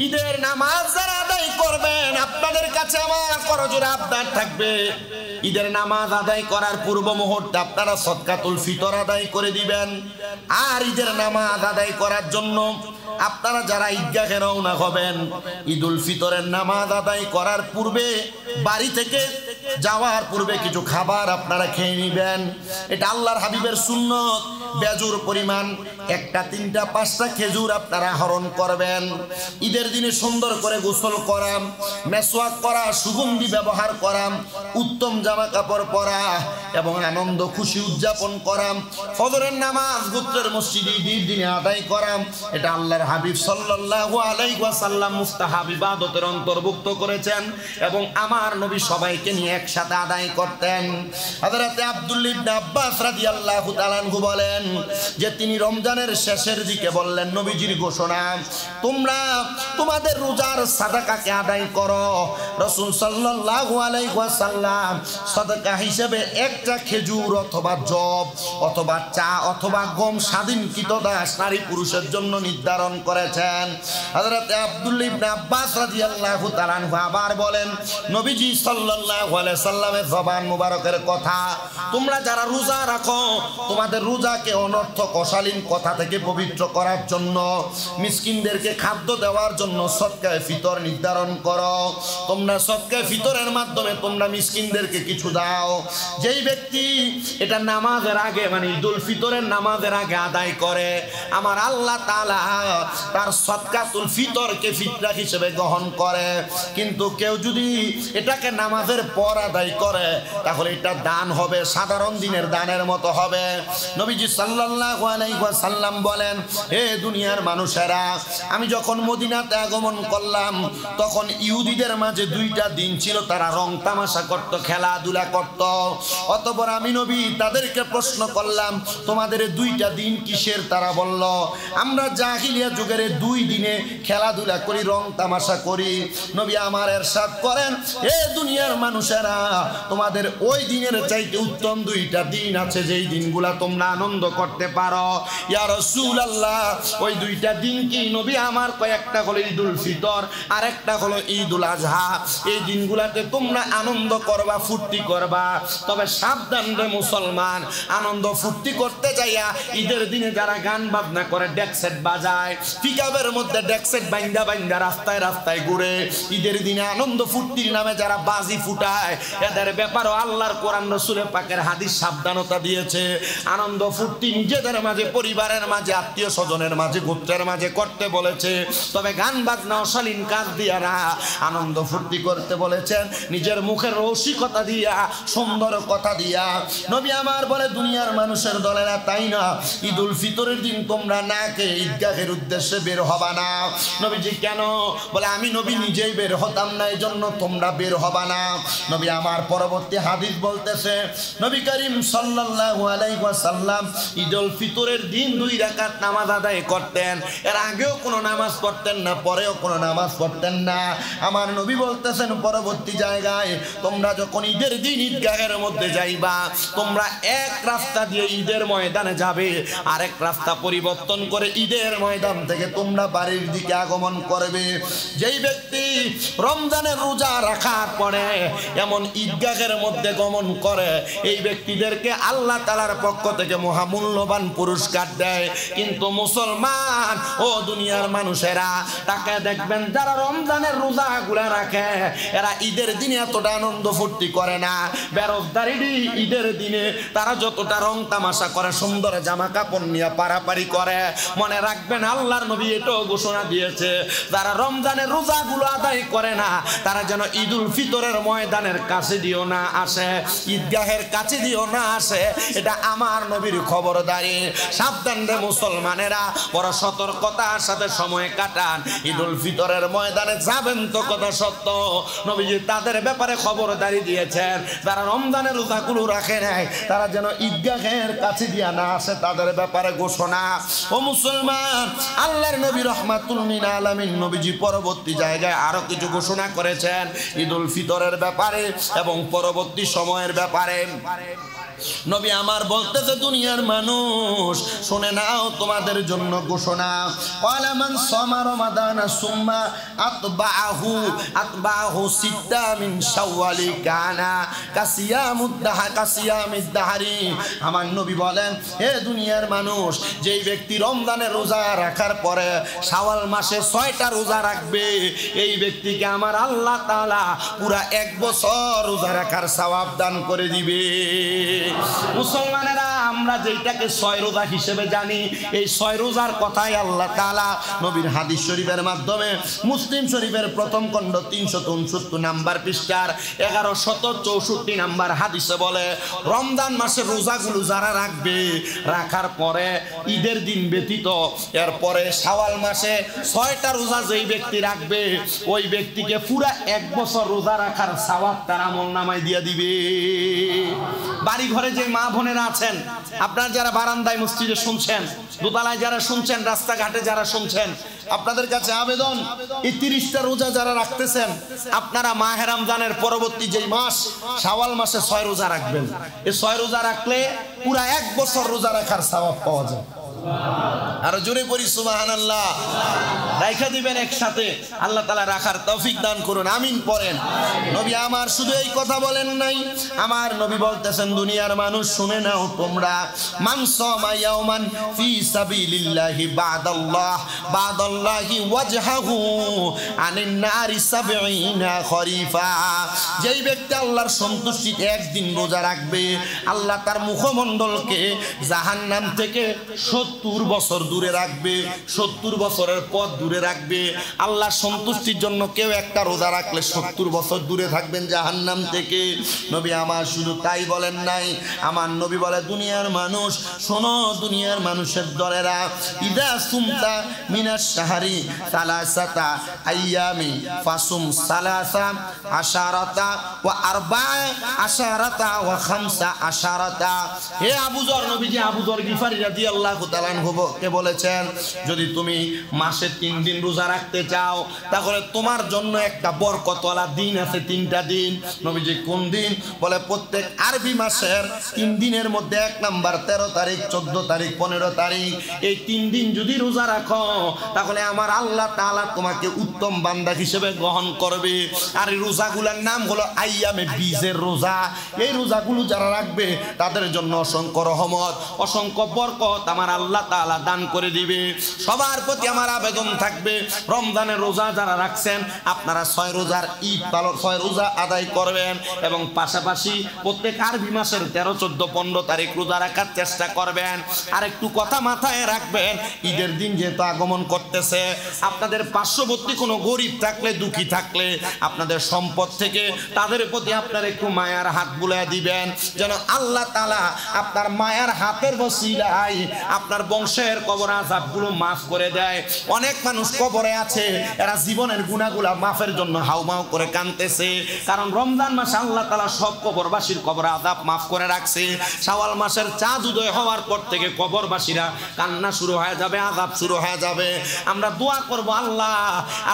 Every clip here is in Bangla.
ঈদের নামাজ যারা আদায় করবেন, আপনাদের কাছে আমার করজোড়ে আবদার থাকবে, ঈদের নামাজ আদায় করার পূর্ব মুহূর্তে আপনারা সদকাতুল ফিতর আদায় করে দিবেন। আর ঈদের নামাজ আদায় করার জন্য আপনারা যারা ঈদগাহে রওনা হবেন, ঈদুল ফিতরের নামাজ আদায় করার পূর্বে বাড়ি থেকে যাওয়ার পূর্বে কিছু খাবার আপনারা খেয়ে নেবেন। এটা আল্লাহর হাবিবের সুন্নত। বেজুর পরিমাণ 1টা 3টা 5টা খেজুর আপনারা আহরণ করবেন। ঈদের দিনে সুন্দর করে গোসল করা, মেসওয়াক করা, সুগন্ধি ব্যবহার করা, উত্তম জামা কাপড় পরা এবং আনন্দ খুশি উদযাপন করা, ফজরের নামাজ গোত্রের মসজিদে ঈদের দিনে আদায় করা, এটা আল্লাহর হাবিব সাল্লাল্লাহু আলাইহি ওয়াসাল্লাম মুস্তাহাব ইবাদতের অন্তর্ভুক্ত করেছেন এবং আমার নবী সবাইকে নিয়ে একসাথে আদায় করতেন। হযরত আব্দুল্লাহ ইবনে আব্বাস রাদিয়াল্লাহু তাআলা আনহু বলেন যে তিনি রমজানের শেষের দিকে বললেন, নবীজির ঘোষণা, তোমরা তোমাদের রোজার সাদাকাকে আদায় করো। রাসূল সাল্লাল্লাহু আলাইহি ওয়াসাল্লাম সাদাকা হিসেবে 1টা খেজুর অথবা জব অথবা চা অথবা গম স্বাধীনকৃত দাস নারী পুরুষের জন্য নির্ধারণ করেছেন। হযরত আব্দুল্লাহ ইবনে আব্বাস রাদিয়াল্লাহু তাআলা আনহু আবার বলেন, নবীজি সাল্লাল্লাহু আলাইহি সাল্লামের জবান মুবারকের কথা, তোমরা যারা রোজা রাখো তোমাদের রোজাকে অনর্থক অশালীন কথা থেকে পবিত্র করার জন্য, মিসকিনদেরকে খাদ্য দেওয়ার জন্য সদকায়ে ফিতর নির্ধারণ করো। তোমরা সদকায়ে ফিতরের মাধ্যমে তোমরা মিসকিনদেরকে কিছু দাও। যেই ব্যক্তি এটা নামাজের আগে মানে ঈদুল ফিতরের নামাজের আগে আদায় করে, আমার আল্লাহ তাআলা তার সদকাতুল ফিতরকে ফিতরা হিসেবে গ্রহণ করে। কিন্তু কেউ যদি এটাকে নামাজের পর আদায় করে তাহলে এটা দান হবে, সাধারণ দিনের দানের মতো হবে। নবীজি সাল্লাল্লাহু আলাইহি ওয়াসাল্লাম বলেন, হে দুনিয়ার মানুষেরা, আমি যখন মদিনাতে আগমন করলাম তখন ইহুদিদের মাঝে 2টা দিন ছিল, তারা রং তামাশা করত, খেলাধুলা করত। অতঃপর আমি নবী তাদেরকে প্রশ্ন করলাম, তোমাদের 2টা দিন কিসের? তারা বলল, আমরা জাহিলিয়া যুগের 2 দিনে খেলাধুলা করি, রং তামাশা করি। নবী আমার ইরশাদ করেন, হে দুনিয়ার মানুষেরা, তোমাদের ওই দিনের চাইতে উত্তম 2টা দিন আছে, যেই দিনগুলা তোমরা আনন্দ করতে পারো। ইয়া রাসূলুল্লাহ, ওই 2টা দিন কি? নবী আমার কয়েকটা হলো ঈদুল ফিতর আর একটা হলো ঈদুল আজহা। এই দিনগুলাতে তোমরা আনন্দ করবা, ফুর্তি করবা। তবে সাবধান রে মুসলমান, আনন্দ ফুর্তি করতে যাইয়া ঈদের দিনে যারা গান বাজনা করে, ডেক সেট বাজায়, পিকআপের মধ্যে ডেক সেট বাইন্দা বাইন্দা রাস্তায় রাস্তায় ঘুরে, ঈদের দিনে আনন্দ ফুর্তির নামে যারা বাজি ফুটায়, এদের ব্যাপারও আল্লাহর কোরআন রাসূল পাকের হাদিস সাবধানতা দিয়েছে। আনন্দ ফুর্তি নিজেদের মাঝে, পরিবারের মাঝে, আত্মীয় স্বজনের মাঝে, গোত্রের মাঝে করতে বলেছে, তবে গান বাজনা অশালীন কাজ দিয়া না, আনন্দ ফুর্তি করতে বলেছেন নিজের মুখের রসিকতা দিয়া, সুন্দর কথা দিয়া। নবী আমার বলে, দুনিয়ার মানুষের দলেরা, তাই না, ঈদুল ফিতরের দিন তোমরা না কে ঈদগাহের উদ্দেশ্যে বের হবা না। নবীজি কেন? বলে, আমি নবী নিজেই বের হতাম না, এই জন্য তোমরা বের হবা না। নবী আমার পরবর্তী হাদিস বলতেছে, নবী করিম সাল্লাল্লাহু আলাইহি ওয়াসাল্লাম ঈদুল ফিতরের দিন 2 রাকাত নামাজ আদায় করতেন। এর আগেও কোনো নামাজ পড়তেন না, পরেও কোনো নামাজ পড়তেন না। আমার নবী বলতেছেন পরবর্তী জায়গায়, তোমরা যখন ঈদের দিন ঈদগাহের মধ্যে যাইবা, তোমরা এক রাস্তা দিয়ে ঈদের ময়দানে যাবে, আরেক রাস্তা পরিবর্তন করে ঈদের ময়দান থেকে তোমরা বাড়ির দিকে আগমন করবে। যেই ব্যক্তি রমজানের রোজা রাখার পরে এমন ঈদগাহের মধ্যে গমন করে, এই ব্যক্তিদেরকে আল্লাহ তাআলার পক্ষ থেকে মহামূল্যবান পুরস্কার দেয়। কিন্তু মুসলমান ও দুনিয়ার মানুষেরা, তাকে দেখবেন যারা রমজানের রোজাগুলো রাখে, এরা ঈদের দিনে এতটা আনন্দ ফুর্তি করে না। বেরোজগারি ঈদের দিনে তারা যতটা রং তামাশা করে, সুন্দর জামা কাপড় নিয়ে পারাপারি করে। মনে রাখবেন, আল্লাহর নবী এটাও ঘোষণা দিয়েছে, যারা রমজানের রোজাগুলো আদায় করে না, তারা যেন ঈদুল ফিতরের ময়দানের কাছে দিও না আসে, ঈদগাহের কাছে দিও না আসে। এটা আমার নবীর খবরদারি। সাবধান রে মুসলমানেরা, বড় সতর্কতার সাথে সময় কাটান। ঈদুল ফিতরের ময়দানে যাবেন তো কথা সত্য, নবীজি তাদের ব্যাপারে খবরদারি দিয়েছেন, যারা রমজানের রোজাগুলো রাখে নাই, তারা যেন ঈদগাহের কাছে দিয়া না আসে, তাদের ব্যাপারে ঘোষণা। ও মুসলমান, আল্লাহর নবী রাহমাতুল লিল আলামিন নবীজি পরবর্তী জায়গায় আরো কিছু ঘোষণা করেছেন ঈদুল ফিতরের ব্যাপারে এবং পরবর্তী সময়ের ব্যাপারে। নবী আমার বলতেছে দুনিয়ার মানুষ শুনে নাও তোমাদের জন্য ঘোষণা ক্বালা মান সামা রমাদান সুম্মা আতবাহু সিত্তা মিন শাওয়ালি কানা কাসিয়ামিদ দাহরি। আমার নবী বলেন হে দুনিয়ার মানুষ, যেই ব্যক্তি রমজানের রোজা রাখার পরে শাওয়াল মাসে 6টা রোজা রাখবে, এই ব্যক্তিকে আমার আল্লাহ তাআলা পুরা 1 বছর রোজা রাখার সওয়াব দান করে দিবে। মুসলমানেরা, আমরা যেটাকে 6 রোজা হিসেবে জানি, এই 6 রোজার কথাই আল্লাহ তাআলা নবীর হাদিস শরীফের মাধ্যমে মুসলিম শরীফের প্রথম খণ্ড 369 নাম্বার পৃষ্ঠার 1164 নাম্বার হাদিসে বলে, রমজান মাসের রোজাগুলো যারা রাখবে, রাখার পরে ঈদের দিন ব্যতীত এরপরে শাওয়াল মাসে 6টা রোজা যেই ব্যক্তি রাখবে, ওই ব্যক্তিকে পুরা 1 বছর রোজা রাখার সওয়াব তার আমলনামায় দিয়ে দিবে। বাড়ি ঘরে যে মা বোনেরা আছেন, আপনারা যারা বারান্দায় মসজিদে শুনছেন, দোতলায় যারা শুনছেন, রাস্তাঘাটে যারা শুনছেন, আপনাদের কাছে আবেদন, এই 30টা রোজা যারা রাখতেছেন, আপনারা মাহে রমজানের পরবর্তী যেই মাস শাওয়াল মাসে 6 রোজা রাখবেন। এই 6 রোজা রাখলে পুরা 1 বছর রোজা রাখার সওয়াব পাওয়া যায়। আরো জোরে পড়ি সুবহানাল্লাহ। রাইখা দিবেন একসাথে, আল্লাহ তাআলা রাখার তৌফিক দান করুন, আমিন পড়েন। নবী আমার শুধু এই কথা বলেন নাই, আমার নবী বলতেছেন দুনিয়ার মানুষ শুনে নাও তোমরা, মান সামা ইয়াওমান ফি সাবিলিল্লাহি বাদাল্লাহি ওয়াজহাহু আনিন নারি 70 খরিফা। যেই ব্যক্তি আল্লাহর সন্তুষ্টিতে একদিন রোজা রাখবে, আল্লাহ তার মুখমণ্ডলকে জাহান্নাম থেকে 70 বছর দূরে রাখবে, 70 বছরের পথ দূরে রাখবে। আল্লাহ সন্তুষ্টির জন্য কেউ একটা রোজা রাখলে 70 বছর দূরে থাকবেন জাহান্নাম থেকে। নবী আমার শুধু তাই বলেন নাই, আমার নবী বলে দুনিয়ার মানুষ শোনো, দুনিয়ার মানুষের দলেরা, ইদা সুমতা মিনাশ শাহরি সালাসাতা আইয়ামি ফাসুম সালাসা আশারাতা ওয়া আরবা'a আশারাতা ওয়া খামসা আশারাতা। হে আবু যর, নবীজি আবু যর গিফারি রাদিয়াল্লাহু তাআলা কে বলেছেন, যদি তুমি মাসে 3 দিন রোজা রাখতে চাও, তাহলে তোমার জন্য একটা বরকতওয়ালা দিন আছে, 3টা দিন। নবীজি কোন দিন? বলে প্রত্যেক আরবি মাসের 3 দিনের মধ্যে 1 নাম্বার 13 তারিখ, 14 তারিখ, 15 তারিখ, এই 3 দিন যদি রোজা রাখো, তাহলে আমার আল্লাহ তাআলা তোমাকে উত্তম বান্দা হিসেবে গ্রহণ করবে। আর এই রোজাগুলোর নাম হলো আইয়ামে বীজের রোজা। এই রোজাগুলো যারা রাখবে, তাদের জন্য অসংখ্য রহমত, অসংখ্য বরকত আমার আল্লাহ তাআলা দান করে দিবে। সবার প্রতি আমার আবেদন থাকবে, রমজানের রোজা যারা রাখছেন, আপনারা 6 রোজার ঈদ পালন, 6 রোজা আদায় করবেন এবং পাশাপাশি প্রত্যেক আরবি মাসের 13, 14, 15 তারিখ রোজা রাখার চেষ্টা করবেন। আর একটু কথা মাথায় রাখবেন, ঈদের দিন যেহেতু আগমন করতেছে, আপনাদের পার্শ্ববর্তী কোনো গরিব থাকলে, দুঃখী থাকলে, আপনাদের সম্পদ থেকে তাদের প্রতি আপনারা একটু মায়ার হাত বুলিয়ে দিবেন, যেন আল্লাহ তাআলা আপনার মায়ার হাতের ওসিলায় আপনার বংশের কবর আযাবগুলো মাফ করে দেয়। অনেক মানুষ কবরে আছে, এরা জীবনের গুনাহগুলো মাফের জন্য হাউমাউ করে কাঁদতেছে, কারণ রমজান মাসে আল্লাহ তাআলা সব কবরবাসীর কবর আযাব মাফ করে রাখছে। শাওয়াল মাসের চাঁদ উদয় হওয়ার পর থেকে কবরবাসীরা কান্না শুরু হয়ে যাবে, আযাব শুরু হয়ে যাবে। আমরা দোয়া করব, আল্লাহ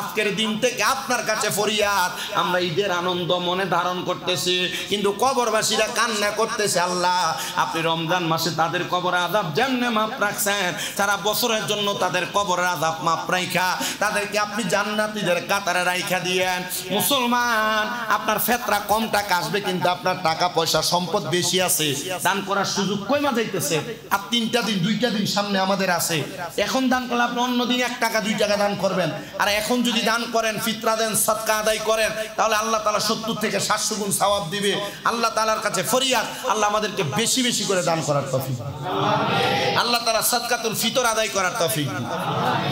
আজকের দিন থেকে আপনার কাছে ফরিয়াদ, আমরা ঈদের আনন্দ মনে ধারণ করতেছি, কিন্তু কবরবাসীরা কান্না করতেছে, আল্লাহ আপনি রমজান মাসে তাদের কবর আযাব যেমনে মাফ রাখছেন, সারা বছরের জন্য তাদের কবরের আযাব মাফ রাইখা তাদেরকে আপনি জান্নাতীদের কাতারে রাইখা দিয়েন। মুসলমান, আপনার ফেতরা কম টাকা আসবে, কিন্তু আপনার টাকা পয়সা সম্পদ বেশি আছে, দান করার সুযোগ কইমা যাইতেছে। আর 3টা দিন 2টা দিন সামনে আমাদের আছে, এখন দান করলে আপনি অন্য দিন 1 টাকা 2 টাকা দান করবেন। আর এখন যদি দান করেন, ফিতরা দেন, সাদকা আদায় করেন, তাহলে আল্লাহ তাআলা 70 থেকে 700 গুণ সওয়াব দিবে। আল্লাহ তাআলার কাছে ফরিয়াদ, আল্লাহ আমাদেরকে বেশি বেশি করে দান করার তৌফিক, আল্লাহ তাআলা সাদকাতুল ফিতর আদায় করার তৌফিক,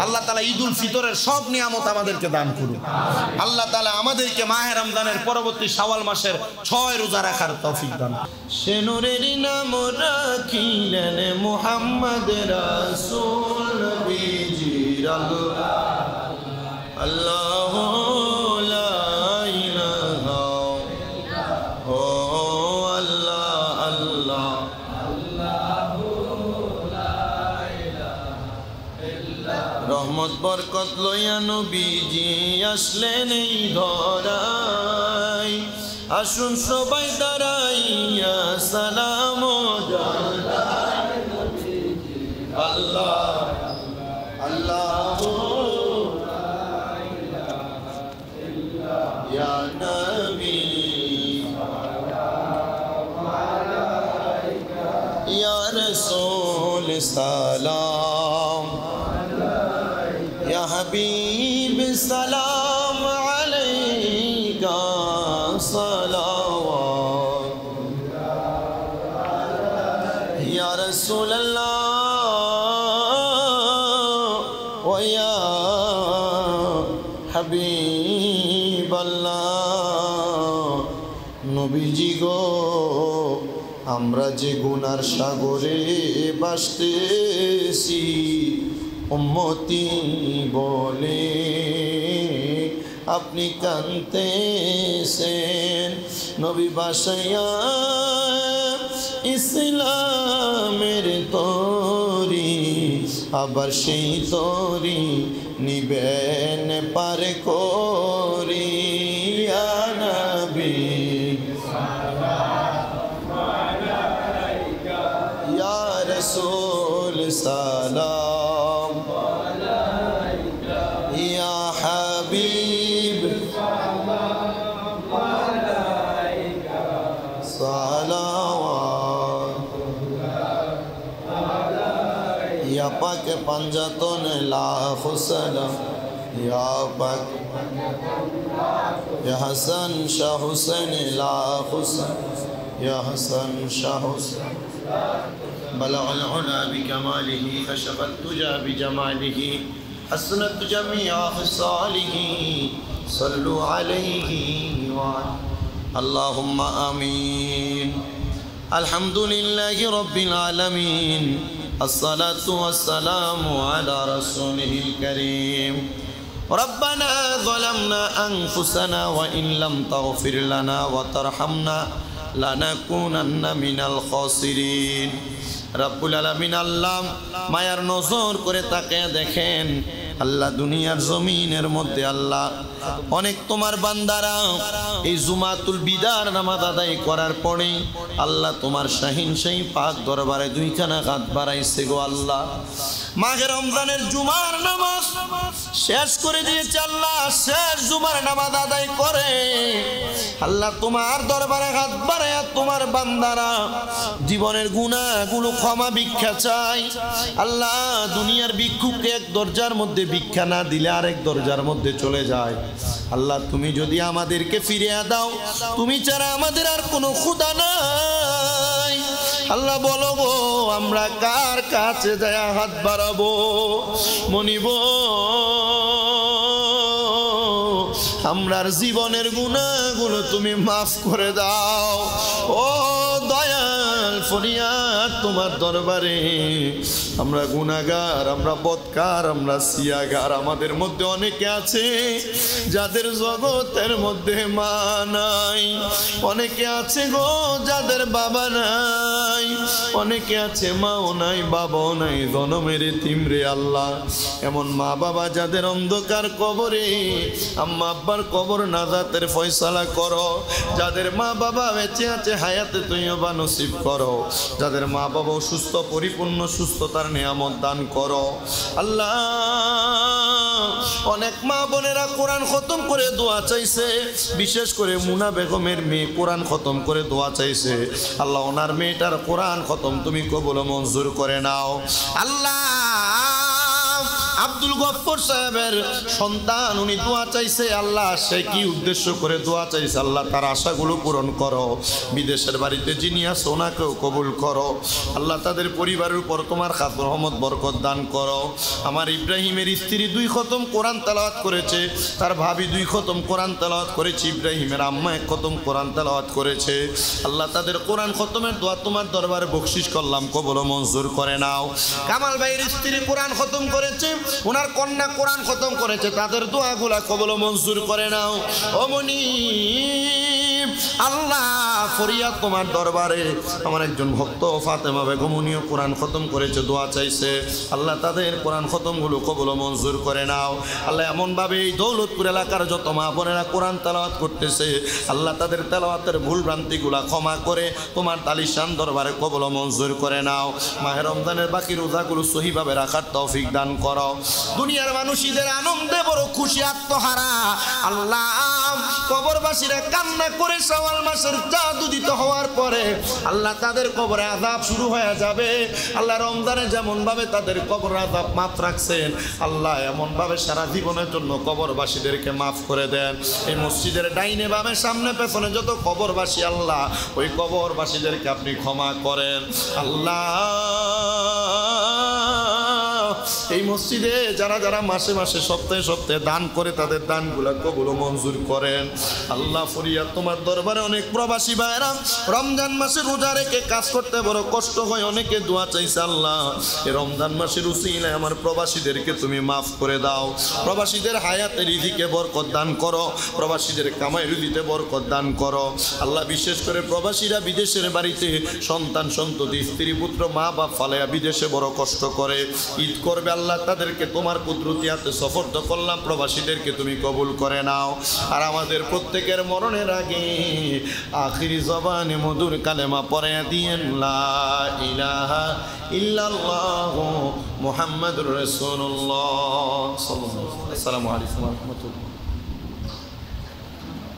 আল্লাহ তাআলা ঈদুল ফিতরের সব নিয়ামত আমাদেরকে দান করুন। আল্লাহ তাআলা আমাদেরকে মাহে রমজানের পরবর্তী শাওয়াল মাসের 6 রোজা রাখার তৌফিক দান। সে নূরের নাম রাখিলেন মুহাম্মদ রাসূল নবীজির আল্লাহ লা ইলাহা ও আল্লাহ আল্লাহ রহমত বরকত লইয়া নবীজি আসলেন এই ধরায়, আসুন সবাই দাঁড়াইয়া সালাম জানাই আল্লাহ আল্লাহ ইয়া নবী ইয়া রাসূল সালাম ইয়া হাবিব সালাম আলাইকা সালাওয়াত ইয়া রাসূলুল্লাহ ওয়া ইয়া হাবিবাল্লাহ নবীজি গো আমরা যে গুনার সাগরে ভাসতেছি উম্মতি বলে আপনি কাঁদতেছেন নবী বাসায়া ইসলামের তরি আবার সেই তরি নিবেন পার করি ইয়া নবী ইয়া রাসূল সালাম ইয়া হাবিব সালাওয়াত ইয়া পাক পাঞ্জাতন লাখ সালাম ইয়া পাক ইয়া হাসান শাহ হুসেন লাখ সালাম ইয়া হাসান শাহ হুসেন بلغ العلا بكماله كشف الدجى بجماله حسنت جميع خصاله صلوا عليه وعلى اللهم آمين الحمد لله رب العالمين الصلاة والسلام على رسوله الكريم ربنا ظلمنا أنفسنا وإن لم تغفر لنا وترحمنا لنكونن من الخاسرين রব্বুল আলামিন আল্লাহ মায়ার নজর করে তাকিয়ে দেখেন আল্লাহ দুনিয়ার জমিনের মধ্যে আল্লাহ অনেক তোমার বান্দারা এই জুমাতুল বিদার নামাজ আদায় করার পরে আল্লাহ তোমার শাহিন সেই পাক দরবারে দুইখানা হাত বাড়াইছে গো আল্লাহ মাঘে রমজানের জুমার নামাজ শেষ করে দিয়েছে আল্লাহ শেষ জুমার নামাজ আদায় করে আল্লাহ তোমার দরবারে হাত বাড়ায়া তোমার বান্দারা জীবনের গুনাহগুলো ক্ষমা ভিক্ষা চাই আল্লাহ দুনিয়ার ভিক্ষুককে এক দরজার মধ্যে ভিক্ষা না দিলে আরেক দরজার মধ্যে চলে যায় আল্লাহ তুমি যদি আমাদেরকে ফিরিয়ে দাও তুমি ছাড়া আমাদের আর কোনো খোদা নাই আল্লাহ বলো গো আমরা কার কাছে যায় হাত বাড়াবো মনিব আমরার জীবনের গুনাহগুলো তুমি মাফ করে দাও ও দয়াল ফরিয়াদ তোমার দরবারে আমরা গুনাহগার আমরা বদকার আমরা সিয়াগার আমাদের মধ্যে অনেকে আছে যাদের জগতের মধ্যে মা নাই অনেকে আছে গো যাদের বাবা নাই অনেকে আছে মাও নাই বাবাও নাই জনমের তিমরে আল্লাহ এমন মা বাবা যাদের অন্ধকার কবরে আম্মা আব্বার কবর নাজাতের ফয়সালা করো যাদের মা বাবা বেঁচে আছে হায়াতে তৈয়বা নসিব করো যাদের মা বাবা সুস্থ পরিপূর্ণ সুস্থতার নিয়ামত দান করো আল্লাহ অনেক মা বোনেরা কোরআন খতম করে দোয়া চাইছে বিশেষ করে মুনা বেগমের মেয়ে কোরআন খতম করে দোয়া চাইছে আল্লাহ ওনার মেয়েটার কোরআন খতম তুমি কবুল মঞ্জুর করে নাও আল্লাহ আব্দুল গফফর সাহেবের সন্তান উনি দোয়া চাইছে আল্লাহ সে কি উদ্দেশ্য করে দোয়া চাইছে আল্লাহ তার আশাগুলো পূরণ করো বিদেশের বাড়িতে যিনি আছে ওনাকেও কবুল করো আল্লাহ তাদের পরিবারের উপর তোমার খাত রহমত বরকত দান করো আমার ইব্রাহিমের স্ত্রী 2 খতম কোরআন তেলাওয়াত করেছে তার ভাবি 2 খতম কোরআন তেলাওয়াত করেছে ইব্রাহিমের আম্মা 1 খতম কোরআন তেলাওয়াত করেছে আল্লাহ তাদের কোরআন খতমের দোয়া তোমার দরবারে বকশিশ করলাম কবুল মঞ্জুর করে নাও কামাল ভাইয়ের স্ত্রী কোরআন খতম করেছে ওনার কন্যা কোরআন খতম করেছে, তাদের দোয়াগুলা কবুল মঞ্জুর করে নাও। ও মুনিব, আল্লাহ ফরিয়াদ তোমার দরবারে, আমার একজন ভক্ত ফাতেমা বেগম, উনিও কোরআন খতম করেছে, দোয়া চাইছে, আল্লাহ তাদের কোরআন খতমগুলো কবুল মঞ্জুর করে নাও। আল্লাহ এমনভাবে এই দৌলতপুর এলাকার যত মা বোনেরা কোরআন তেলাওয়াত করতেছে, আল্লাহ তাদের তেলাওয়াতের ভুল ভ্রান্তিগুলা ক্ষমা করে তোমার তালিশান দরবারে কবুল মঞ্জুর করে নাও। মাহে রমজানের বাকি রোজাগুলো সহিভাবে রাখার তৌফিক দান করো। দুনিয়ার মানুষদের আনন্দে বড় খুশি আত্মহারা, আল্লাহ কবরবাসীরা কান্না করে শাওয়াল মাসের চাঁদ উদিত হওয়ার পরে আল্লাহ তাদের কবরে আযাব শুরু হয়ে যাবে। আল্লাহ রমজানে যেমন ভাবে তাদের কবর আযাব মাফ রাখছেন, আল্লাহ এমন ভাবে সারা জীবনের জন্য কবরবাসীদেরকে মাফ করে দেন। এই মসজিদের ডাইনে বামে সামনে পেছনে যত কবরবাসী, আল্লাহ ওই কবরবাসীদেরকে আপনি ক্ষমা করেন। আল্লাহ এই মসজিদে যারা যারা মাসে মাসে সপ্তাহে সপ্তাহে দান করে, তাদের দানগুলা কবুল মঞ্জুর করেন। আল্লাহ ফরিয়াদ তোমার দরবারে, অনেক প্রবাসী ভাইরা রমজান মাসে রোজা রেখে কাজ করতে বড় কষ্ট হয়, অনেকে দোয়া চাইছে, আল্লাহ এই রমজান মাসের উসিলায় আমার প্রবাসীদেরকে তুমি মাফ করে দাও। প্রবাসীদের হায়াতে রিজিকে বরকত দান করো, প্রবাসীদের কামাই রুজিতে বরকত দান করো। আল্লাহ বিশেষ করে প্রবাসীরা বিদেশের বাড়িতে সন্তান সন্ততি স্ত্রী পুত্র মা বাপ ফালাইয়া বিদেশে বড় কষ্ট করে, ঈদ করবে, আল্লাহ তাদেরকে তোমার কুদরতি হাতে সফর্দ করলাম, প্রবাসীদেরকে তুমি কবুল করে নাও। আর আমাদের প্রত্যেকের মরণের আগে আখিরি জবানে মধুর কালেমা পড়ে দিয়েন, লা ইলাহা ইল্লাল্লাহু মুহাম্মাদুর রাসূলুল্লাহ। আসসালামু আলাইকুম ওয়া রাহমাতুল্লাহ।